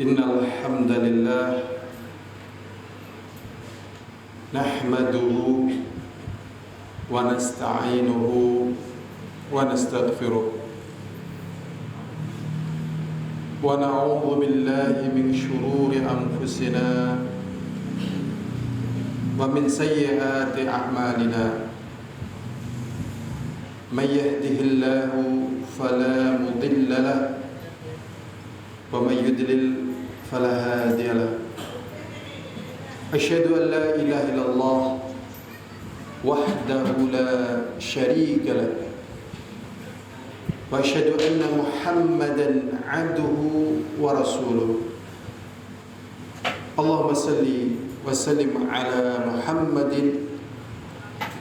Innal hamdalillah nahmaduhu wa nasta'inuhu wa nastaghfiruh wa na'udzu billahi min shururi anfusina wa min sayyiati a'malina. Man yahdihillahu fala mudilla lahu wa man yudlil fala hadiya lahu. Asyhadu an la ilaha illallah wahdahu la syarika lahu wa asyhadu anna Muhammadan abduhu wa rasuluh. Allahumma salli wa sallim ala Muhammadin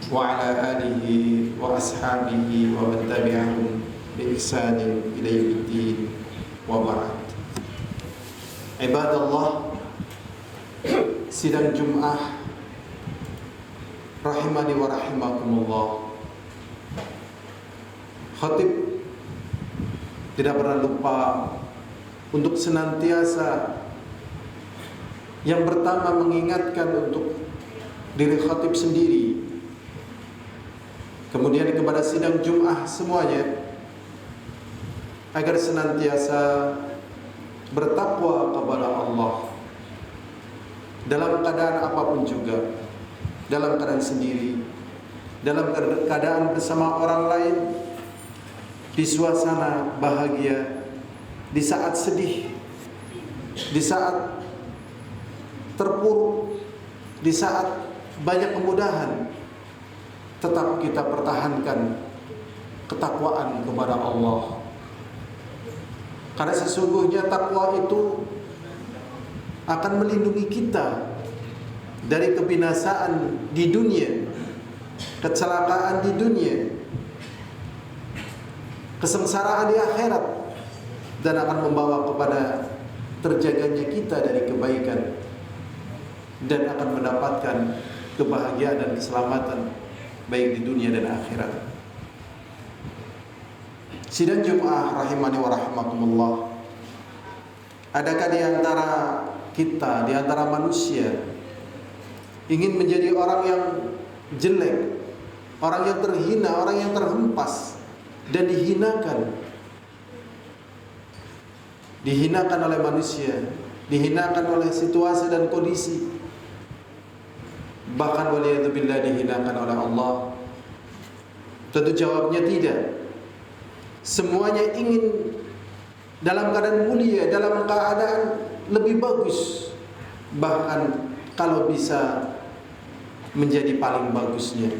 wa ala alihi wa ashabihi wa man tabi'ahum bi ihsanin ila yaumiddin wa ba'd. Ibadallah, sidang Jum'ah rahimani wa rahimakumullah. Khatib tidak pernah lupa untuk senantiasa yang pertama mengingatkan untuk diri khatib sendiri, kemudian kepada sidang Jum'ah semuanya, agar senantiasa bertakwa kepada Allah dalam keadaan apapun juga, dalam keadaan sendiri, dalam keadaan bersama orang lain, di suasana bahagia, di saat sedih, di saat terpuruk, di saat banyak kemudahan, tetap kita pertahankan ketakwaan kepada Allah. Karena sesungguhnya takwa itu akan melindungi kita dari kebinasaan di dunia, kecelakaan di dunia, kesengsaraan di akhirat, dan akan membawa kepada terjaganya kita dari kebaikan dan akan mendapatkan kebahagiaan dan keselamatan baik di dunia dan akhirat. Sidang Jum'ah rahimani wa rahimakumullah, adakah di antara kita, di antara manusia, ingin menjadi orang yang jelek, orang yang terhina, orang yang terhempas dan dihinakan? Dihinakan oleh manusia, dihinakan oleh situasi dan kondisi, bahkan waliyadzubillah dihinakan oleh Allah? Tentu jawabnya tidak. Semuanya ingin dalam keadaan mulia, dalam keadaan lebih bagus, bahkan kalau bisa menjadi paling bagusnya.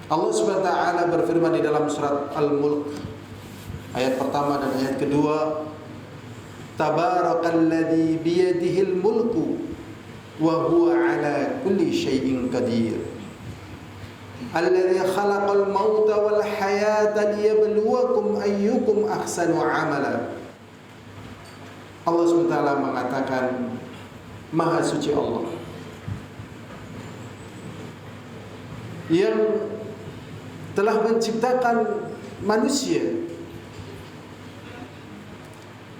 Allah Subhanahu wa taala berfirman di dalam surat Al-Mulk ayat pertama dan ayat kedua, Tabarakalladzi biyadihil mulku wa huwa ala kulli syai'in qadir. Alladzi khalaqal mauta wal hayata liyabluwakum ayyukum ahsanu amala. Allah SWT mengatakan, Maha suci Allah yang telah menciptakan manusia,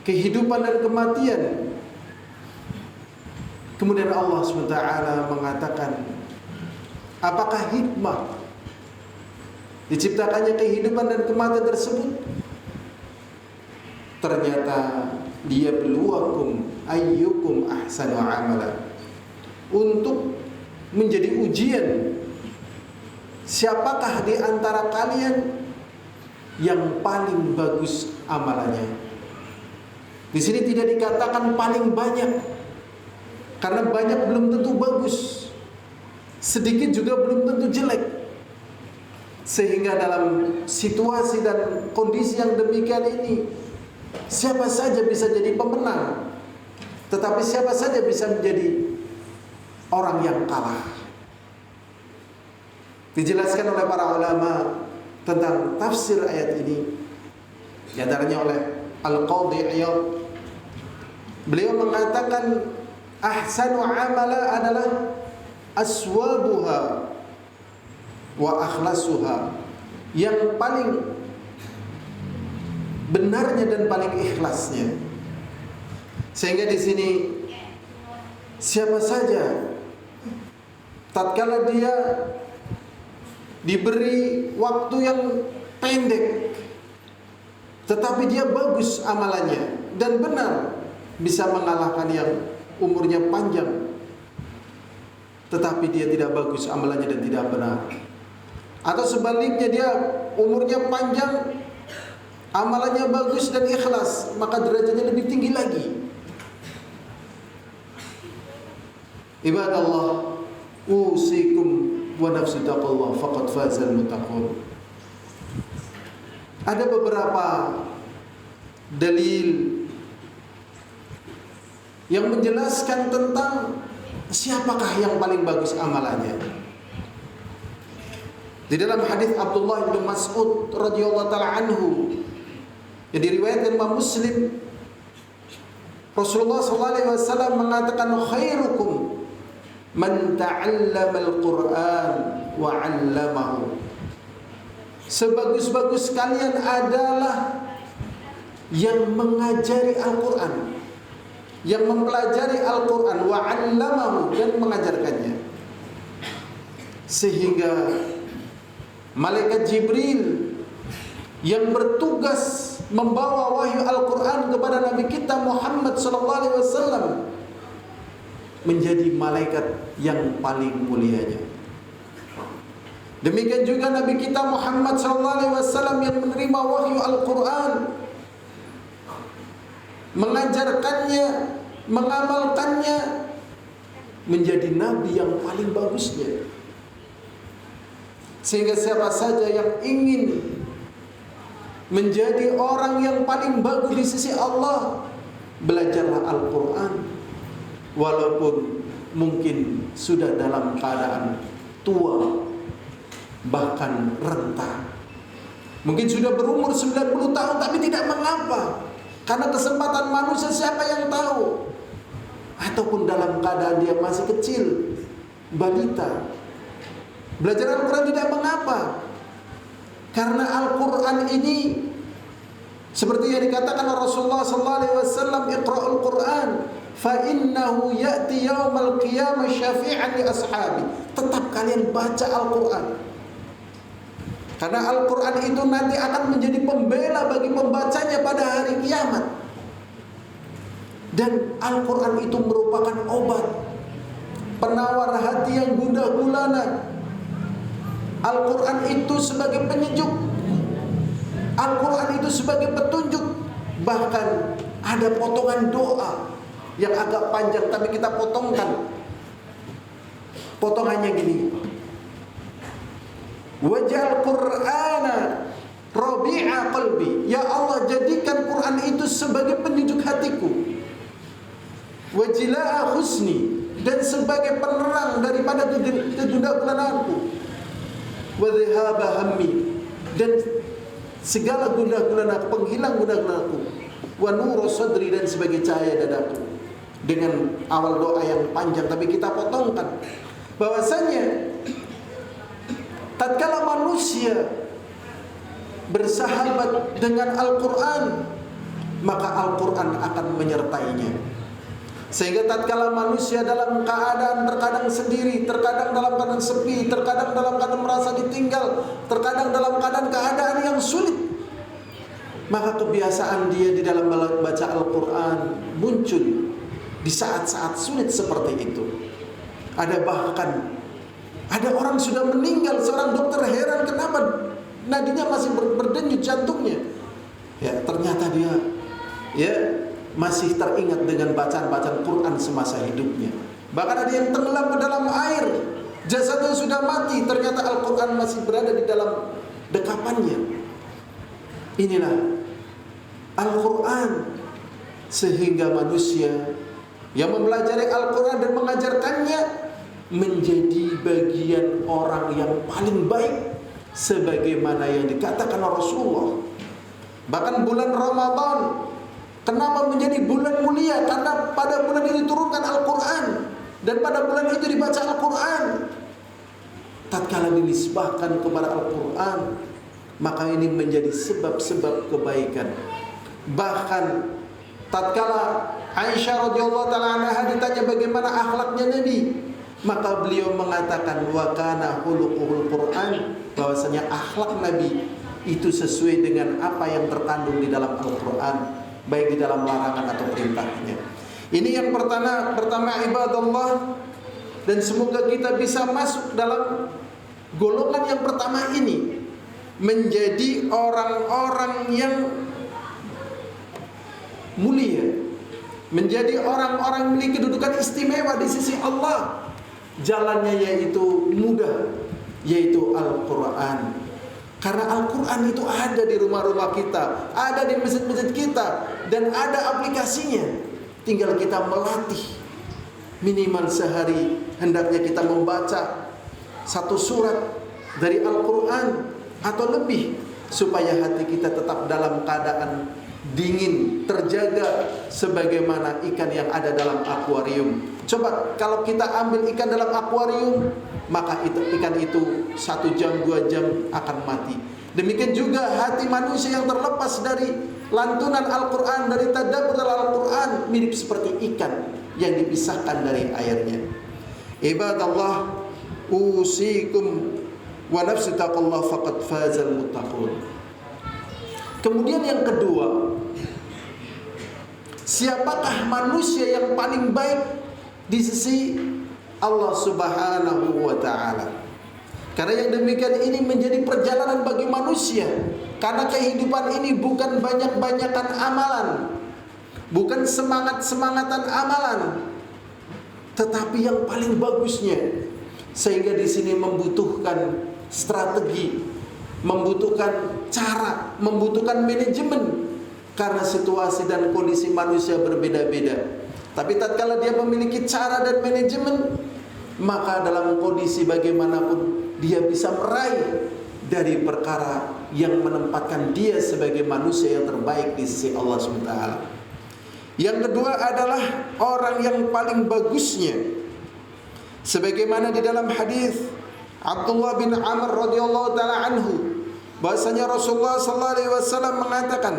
kehidupan dan kematian. Kemudian Allah SWT mengatakan, apakah hikmah diciptakannya kehidupan dan kematian tersebut? Ternyata dia beluakum ayyukum ahsanu amala, untuk menjadi ujian siapakah di antara kalian yang paling bagus amalannya. Di sini tidak dikatakan paling banyak, karena banyak belum tentu bagus, sedikit juga belum tentu jelek. Sehingga dalam situasi dan kondisi yang demikian ini, siapa saja bisa jadi pemenang, tetapi siapa saja bisa menjadi orang yang kalah. Dijelaskan oleh para ulama tentang tafsir ayat ini, di antaranya oleh Al-Qadhi Iyad. Beliau mengatakan ahsanu amala adalah aswabuha wa akhlasuha, yang paling benarnya dan paling ikhlasnya. Sehingga di sini siapa saja tatkala dia diberi waktu yang pendek tetapi dia bagus amalannya dan benar, bisa mengalahkan yang umurnya panjang tetapi dia tidak bagus amalannya dan tidak benar. Atau sebaliknya, dia umurnya panjang, amalannya bagus dan ikhlas, maka derajatnya lebih tinggi lagi. Ibadallah, usikum wa nafsi taqallah faqad fazal muttaqun. Ada beberapa dalil yang menjelaskan tentang siapakah yang paling bagus amalannya. Di dalam hadis Abdullah bin Mas'ud radhiyallahu taala anhu yang diriwayatkan Imam Muslim, Rasulullah sallallahu alaihi wasallam mengatakan, khairukum man ta'allama al-Qur'an wa 'allamahu. Sebagus-bagus kalian adalah yang mengajari Al-Qur'an, yang mempelajari Al-Qur'an, wa 'allamahu, dan mengajarkannya. Sehingga malaikat Jibril yang bertugas membawa wahyu Al-Qur'an kepada Nabi kita Muhammad sallallahu alaihi wasallam menjadi malaikat yang paling mulianya. Demikian juga Nabi kita Muhammad sallallahu alaihi wasallam yang menerima wahyu Al-Qur'an, mengajarkannya, mengamalkannya, menjadi nabi yang paling bagusnya. Sehingga siapa saja yang ingin menjadi orang yang paling bagus di sisi Allah, belajarlah Al-Qur'an. Walaupun mungkin sudah dalam keadaan tua, bahkan renta, mungkin sudah berumur 90 tahun, tapi tidak mengapa, karena kesempatan manusia siapa yang tahu. Ataupun dalam keadaan dia masih kecil, balita, belajar Al-Quran tidak mengapa, karena Al-Quran ini seperti yang dikatakan Rasulullah SAW, Iqra'ul Quran fa innahu ya'ti yaumal qiyamah syafi'an li ashabi. Tetap kalian baca Al-Quran, karena Al-Quran itu nanti akan menjadi pembela bagi pembacanya pada hari kiamat. Dan Al-Quran itu merupakan obat, penawar hati yang gundah gulana. Al-Quran itu sebagai penyejuk, Al-Quran itu sebagai petunjuk. Bahkan ada potongan doa yang agak panjang, tapi kita potongkan. Potongannya gini: waj'al Qur'ana rabi'a qalbi. Ya Allah, jadikan Quran itu sebagai penyejuk hatiku. Wajila'a husni, dan sebagai penerang daripada kegundah-gulanaanku. Wadhihaba hammi, dan segala gundah-gulana, penghilang gundah-gulanaku. Wa nuru sadri, dan sebagai cahaya dadaku. Dengan awal doa yang panjang, tapi kita potongkan bahwasanya tatkala manusia bersahabat dengan Al-Quran, maka Al-Quran akan menyertainya. Sehingga tatkala manusia dalam keadaan terkadang sendiri, terkadang dalam keadaan sepi, terkadang dalam keadaan merasa ditinggal, terkadang dalam keadaan yang sulit, maka kebiasaan dia di dalam membaca Al-Quran muncul di saat-saat sulit seperti itu. Ada orang sudah meninggal, seorang dokter heran kenapa nadinya masih berdenyut jantungnya. Ya, ternyata dia masih teringat dengan bacaan-bacaan Quran semasa hidupnya. Bahkan ada yang tenggelam ke dalam air, jasadnya sudah mati, ternyata Al-Quran masih berada di dalam dekapannya. Inilah Al-Quran, sehingga manusia yang mempelajari Al-Quran dan mengajarkannya menjadi bagian orang yang paling baik, sebagaimana yang dikatakan Rasulullah. Bahkan bulan Ramadan, kenapa menjadi bulan mulia? Karena pada bulan itu diturunkan Al-Quran, dan pada bulan itu dibaca Al-Quran. Tatkala dinisbahkan kepada Al-Quran, maka ini menjadi sebab-sebab kebaikan. Bahkan tatkala Aisyah radhiyallahu taala anha ditanya bagaimana akhlaknya Nabi, maka beliau mengatakan wa kana khuluquhul Quran, bahwasanya akhlak Nabi itu sesuai dengan apa yang terkandung di dalam Al-Quran, baik di dalam larangan atau perintahnya. Ini yang pertama ibadallah, dan semoga kita bisa masuk dalam golongan yang pertama ini, menjadi orang-orang yang mulia, menjadi orang-orang memiliki kedudukan istimewa di sisi Allah. Jalannya yaitu mudah, yaitu Al-Quran. Karena Al-Quran itu ada di rumah-rumah kita, ada di masjid-masjid kita, dan ada aplikasinya. Tinggal kita melatih. Minimal sehari hendaknya kita membaca satu surat dari Al-Quran atau lebih, supaya hati kita tetap dalam keadaan dingin, terjaga sebagaimana ikan yang ada dalam akuarium. Coba kalau kita ambil ikan dalam akuarium, maka ikan itu 1 jam 2 jam akan mati. Demikian juga hati manusia yang terlepas dari lantunan Al-Quran, dari tadabbur Al-Quran, mirip seperti ikan yang dipisahkan dari airnya. Ibadallah, usikum wa nafsi taqallah faqad fazal muttaqun. Kemudian yang kedua, siapakah manusia yang paling baik di sisi Allah Subhanahu wa ta'ala? Karena yang demikian ini menjadi perjalanan bagi manusia. Karena kehidupan ini bukan banyak-banyakan amalan, bukan semangat-semangatan amalan, tetapi yang paling bagusnya. Sehingga di sini membutuhkan strategi, membutuhkan cara, membutuhkan manajemen. Karena situasi dan kondisi manusia berbeda-beda. Tapi tatkala dia memiliki cara dan manajemen, maka dalam kondisi bagaimanapun dia bisa meraih dari perkara yang menempatkan dia sebagai manusia yang terbaik di sisi Allah SWT. Yang kedua adalah orang yang paling bagusnya, sebagaimana di dalam hadis Abdullah bin Amr radhiyallahu taala anhu, bahasanya Rasulullah sallallahu alaihi wasallam mengatakan,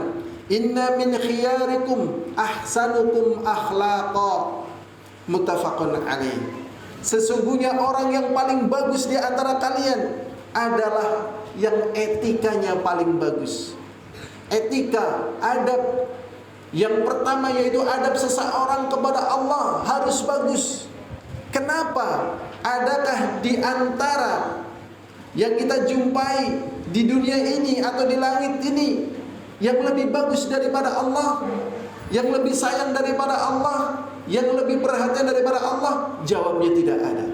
inna min khiyarikum ahsanukum akhlaqa, muttafaqun alaih. Sesungguhnya orang yang paling bagus di antara kalian adalah yang etikanya paling bagus. Etika, adab. Yang pertama yaitu adab seseorang kepada Allah harus bagus. Kenapa? Adakah di antara yang kita jumpai di dunia ini atau di langit ini yang lebih bagus daripada Allah, yang lebih sayang daripada Allah, yang lebih perhatian daripada Allah? Jawabnya tidak ada.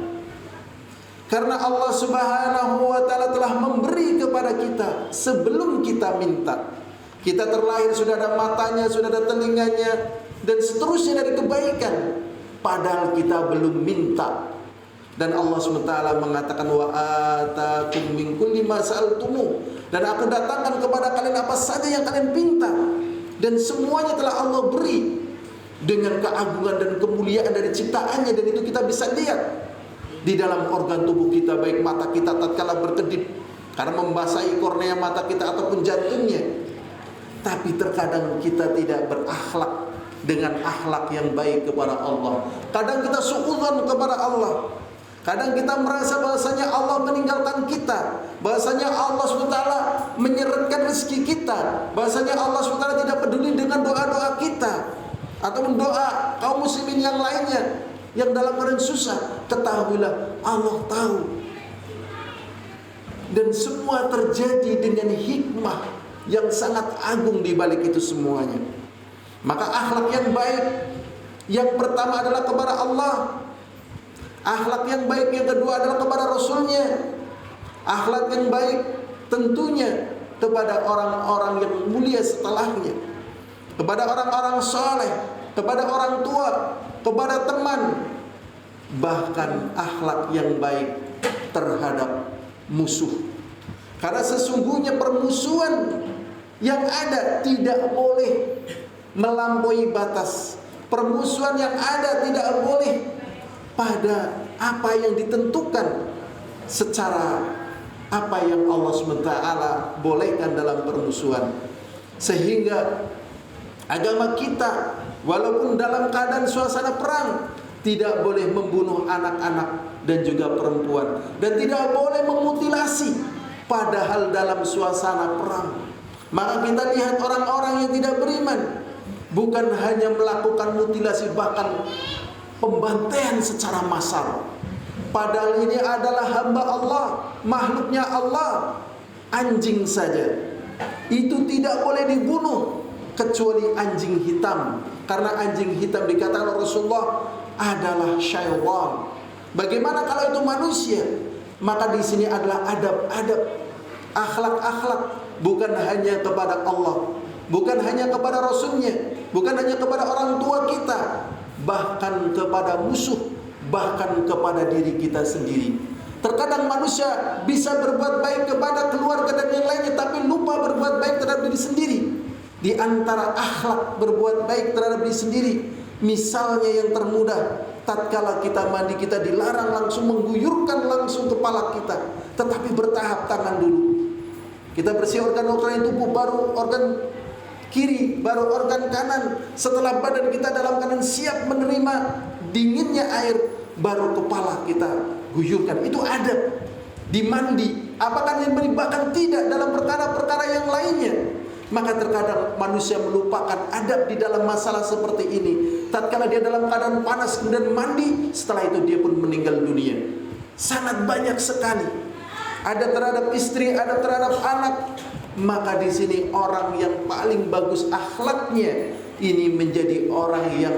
Karena Allah Subhanahu wa ta'ala telah memberi kepada kita sebelum kita minta. Kita terlahir sudah ada matanya, sudah ada telinganya, dan seterusnya dari kebaikan, padahal kita belum minta. Dan Allah SWT mengatakan, wa atakum min kulli ma sa'altumu, dan aku datangkan kepada kalian apa saja yang kalian minta, dan semuanya telah Allah beri dengan keagungan dan kemuliaan dari ciptaannya. Dan itu kita bisa lihat di dalam organ tubuh kita, baik mata kita tatkala berkedip karena membasahi kornea mata kita ataupun jantungnya. Tapi terkadang kita tidak berakhlak dengan akhlak yang baik kepada Allah. Kadang kita suudzon kepada Allah. Kadang kita merasa bahasanya Allah meninggalkan kita, bahasanya Allah SWT menyeretkan rezeki kita, bahasanya Allah SWT tidak peduli dengan doa-doa kita ataupun doa kaum muslimin yang lainnya yang dalam keadaan susah. Ketahuilah Allah tahu, dan semua terjadi dengan hikmah yang sangat agung di balik itu semuanya. Maka akhlak yang baik yang pertama adalah kepada Allah. Akhlak yang baik yang kedua adalah kepada Rasulnya. Akhlak yang baik tentunya kepada orang-orang yang mulia setelahnya, kepada orang-orang soleh, kepada orang tua, kepada teman. Bahkan akhlak yang baik terhadap musuh. Karena sesungguhnya permusuhan yang ada tidak boleh melampaui batas. Permusuhan yang ada tidak boleh pada apa yang ditentukan secara apa yang Allah SWT bolehkan dalam permusuhan. Sehingga agama kita walaupun dalam keadaan suasana perang, tidak boleh membunuh anak-anak dan juga perempuan, dan tidak boleh memutilasi padahal dalam suasana perang. Maka kita lihat orang-orang yang tidak beriman bukan hanya melakukan mutilasi, bahkan pembantaian secara massal. Padahal ini adalah hamba Allah, makhluknya Allah. Anjing saja itu tidak boleh dibunuh kecuali anjing hitam, karena anjing hitam dikatakan Rasulullah adalah syaitan. Bagaimana kalau itu manusia? Maka di sini adalah adab-adab, akhlak-akhlak, bukan hanya kepada Allah, bukan hanya kepada Rasulnya, bukan hanya kepada orang tua kita, bahkan kepada musuh, bahkan kepada diri kita sendiri. Terkadang manusia bisa berbuat baik kepada keluarga dan yang lainnya, tapi lupa berbuat baik terhadap diri sendiri. Di antara akhlak berbuat baik terhadap diri sendiri, misalnya yang termudah, tatkala kita mandi, kita dilarang langsung mengguyurkan langsung kepala kita, tetapi bertahap, tangan dulu. Kita bersih organ-organ tubuh, baru organ kiri, baru organ kanan. Setelah badan kita dalam keadaan siap menerima dinginnya air, baru kepala kita guyurkan. Itu adab di mandi. Apakah yang bahkan tidak dalam perkara-perkara yang lainnya? Maka terkadang manusia melupakan adab di dalam masalah seperti ini. Tatkala dia dalam keadaan panas kemudian mandi, setelah itu dia pun meninggal dunia. Sangat banyak sekali. Ada terhadap istri, ada terhadap anak. Maka di sini orang yang paling bagus akhlaknya ini menjadi orang yang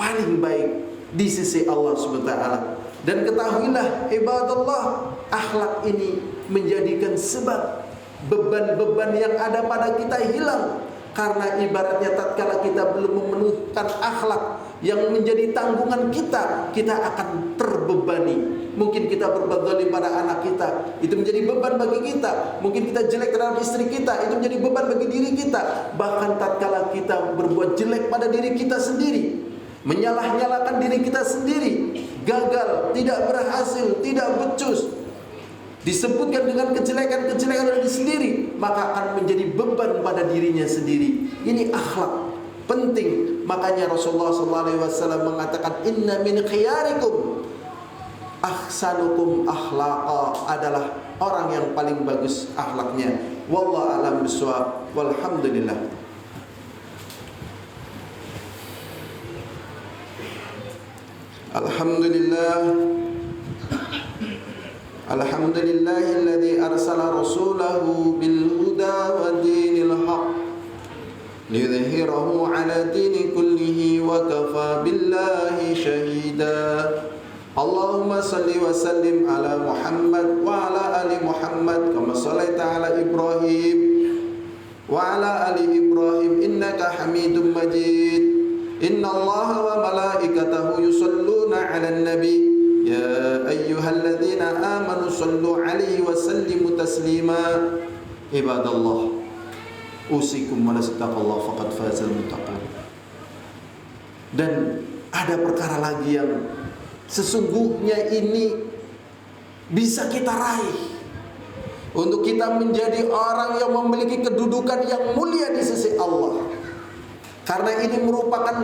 paling baik di sisi Allah Subhanahu wa taala. Dan ketahuilah ibadallah, akhlak ini menjadikan sebab beban-beban yang ada pada kita hilang. Karena ibaratnya tatkala kita belum memenuhkan akhlak yang menjadi tanggungan kita, kita akan terbebani. Mungkin kita berbuat zalim pada anak kita, itu menjadi beban bagi kita. Mungkin kita jelek terhadap istri kita, itu menjadi beban bagi diri kita. Bahkan tatkala kita berbuat jelek pada diri kita sendiri, menyalah-nyalakan diri kita sendiri, gagal, tidak berhasil, tidak becus, disebutkan dengan kejelekan-kejelekan dari sendiri, maka akan menjadi beban pada dirinya sendiri. Ini akhlak penting. Makanya Rasulullah SAW mengatakan, inna min khiyarikum ahsanukum akhlaqa, adalah orang yang paling bagus akhlaknya. Wallahu a'lam bishawab. Walhamdulillah. Alhamdulillah. Alhamdulillahilladzi arsala rasulahu bil huda wa dinil haq liyudhhirahu ala dini kullihi wa kafa billahi shahida. Allahumma salli wa sallim ala Muhammad wa ala ali Muhammad kama sallaita ala Ibrahim wa ala ali Ibrahim innaka Hamidum Majid. Inna Allaha wa malaikatahu yusalluna ala nabi ya ayyuhalladzina amanu sallu alaihi wa sallimu taslima. Ibadallah, usikum wa taqwallaha faqad fazal muttaqun. Dan ada perkara lagi yang sesungguhnya ini bisa kita raih untuk kita menjadi orang yang memiliki kedudukan yang mulia di sisi Allah. Karena ini merupakan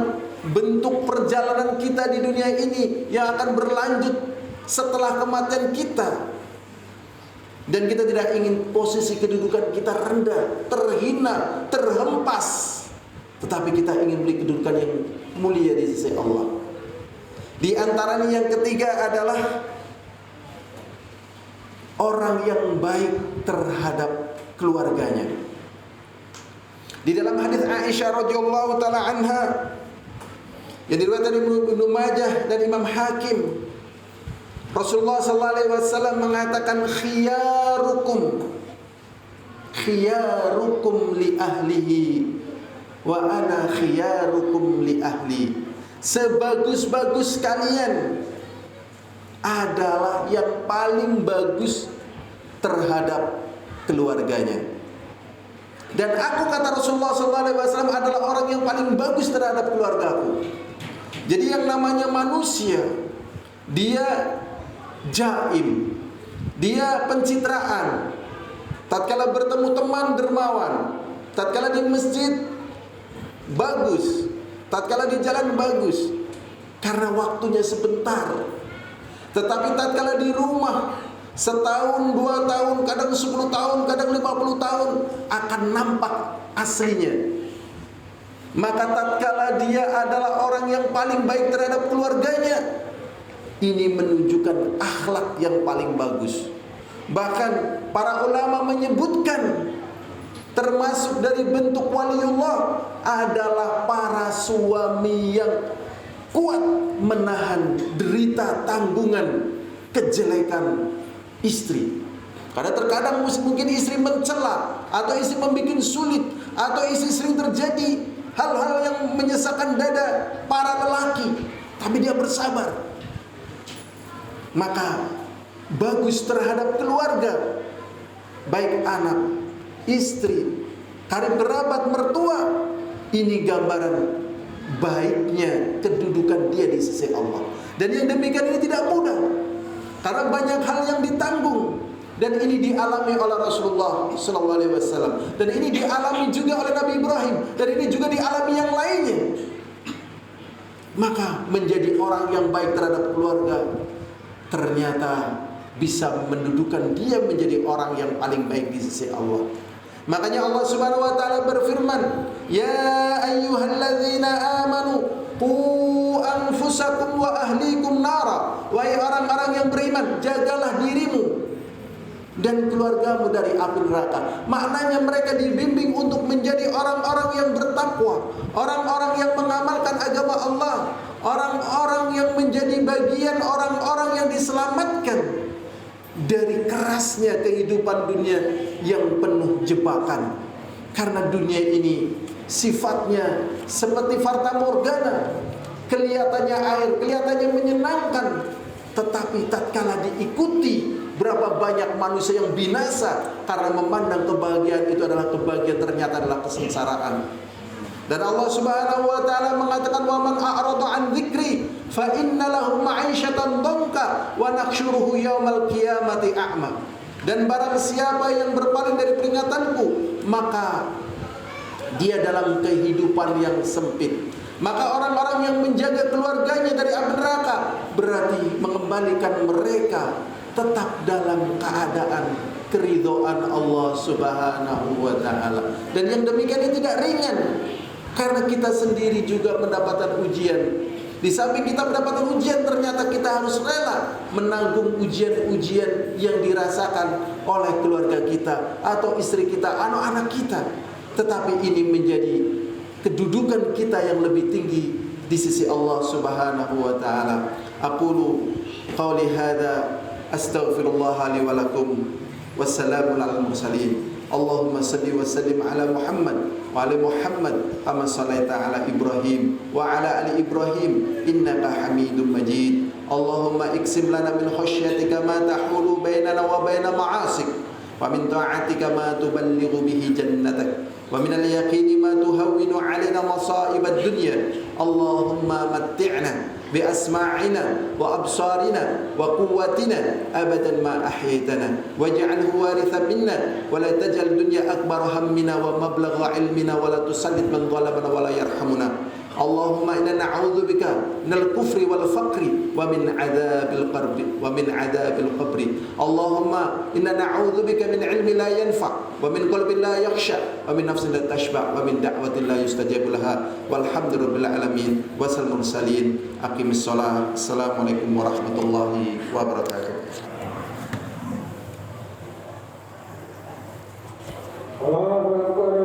bentuk perjalanan kita di dunia ini yang akan berlanjut setelah kematian kita. Dan kita tidak ingin posisi kedudukan kita rendah, terhina, terhempas, tetapi kita ingin memiliki kedudukan yang mulia di sisi Allah. Di antaranya yang ketiga adalah orang yang baik terhadap keluarganya. Di dalam hadis Aisyah radhiyallahu taala anha yang diriwayatkan Ibnu Majah dan Imam Hakim, Rasulullah sallallahu alaihi wasallam mengatakan khiyarukum li ahlihi wa ana khiyarukum li ahli. Sebagus-bagus kalian adalah yang paling bagus terhadap keluarganya. Dan aku, kata Rasulullah SAW, adalah orang yang paling bagus terhadap keluargaku. Jadi yang namanya manusia, dia jaim, dia pencitraan. Tatkala bertemu teman dermawan, tatkala di masjid bagus, tatkala di jalan bagus karena waktunya sebentar. Tetapi tatkala di rumah, setahun, 2 tahun, kadang 10 tahun, kadang 50 tahun, akan nampak aslinya. Maka tatkala dia adalah orang yang paling baik terhadap keluarganya, ini menunjukkan akhlak yang paling bagus. Bahkan para ulama menyebutkan termasuk dari bentuk waliullah adalah para suami yang kuat menahan derita tanggungan kejelekan istri. Karena terkadang mungkin istri mencela, atau istri membuat sulit, atau istri sering terjadi hal-hal yang menyesakkan dada para lelaki, tapi dia bersabar. Maka bagus terhadap keluarga, baik anak, istri, karib kerabat, mertua. Ini gambaran baiknya kedudukan dia di sisi Allah. Dan yang demikian ini tidak mudah, karena banyak hal yang ditanggung. Dan ini dialami oleh Rasulullah SAW, dan ini dialami juga oleh Nabi Ibrahim, dan ini juga dialami yang lainnya. Maka menjadi orang yang baik terhadap keluarga ternyata bisa mendudukan dia menjadi orang yang paling baik di sisi Allah. Makanya Allah Subhanahu wa taala berfirman, "Ya ayyuhalladzina amanu qu anfusakum wa ahlikum nara." Wahai orang-orang yang beriman, jagalah dirimu dan keluargamu dari api neraka. Maknanya mereka dibimbing untuk menjadi orang-orang yang bertakwa, orang-orang yang mengamalkan agama Allah, orang-orang yang menjadi bagian orang-orang yang diselamatkan dari kerasnya kehidupan dunia yang penuh jebakan. Karena dunia ini sifatnya seperti fata morgana, kelihatannya air, kelihatannya menyenangkan, tetapi tatkala diikuti, berapa banyak manusia yang binasa karena memandang kebahagiaan itu adalah kebahagiaan, ternyata adalah kesengsaraan. Dan Allah Subhanahu wa taala mengatakan, "Wa man a'rada 'an dzikri fa inna lahu ma'isyatan dhanka wa nahsyuruhu yaumal qiyamati a'ma." Dan barang siapa yang berpaling dari peringatanku, maka dia dalam kehidupan yang sempit. Maka orang-orang yang menjaga keluarganya dari api neraka berarti mengembalikan mereka tetap dalam keadaan keridhaan Allah Subhanahu wa taala. Dan yang demikian ini tidak ringan, karena kita sendiri juga mendapatkan ujian. Di samping kita mendapatkan ujian, ternyata kita harus rela menanggung ujian-ujian yang dirasakan oleh keluarga kita, atau istri kita, anak-anak kita. Tetapi ini menjadi kedudukan kita yang lebih tinggi di sisi Allah Subhanahu wa taala. Aqulu qauli hadza astaghfirullah li wa lakum. Wassalamu alal mursalin. Allahumma salli wa sallim ala Muhammad wa ala Muhammad kama sallaita ala Ibrahim wa ala ali Ibrahim innaka Hamidum Majid. Allahumma iksim lana min khasyatika ma tahulu bainana wa baina ma'asik, wa min ta'atika ma tuballighu bihi jannatak, wa min al-yaqini ma tuhawwinu 'alaina masa'ib ad-dunya. Allahumma matti'na بأسماعنا وأبصارنا وقوتنا أبدا ما أحييتنا واجعله وارثا منا ولا تجعل الدنيا أكبر همنا ومبلغ علمنا ولا تسلط من ظلمنا ولا يرحمنا. اللهم إنا نعوذ بك من الكفر والفقر ومن عذاب القبر اللهم إنا نعوذ بك من علم لا ينفع ومن قلب لا يخشع ومن نفس لا تشبع ومن دعوة لا يستجاب لها والحمد لله العالمين وسل المرسلين. أقم الصلاة. السلام عليكم ورحمة الله وبركاته. الله أكبر.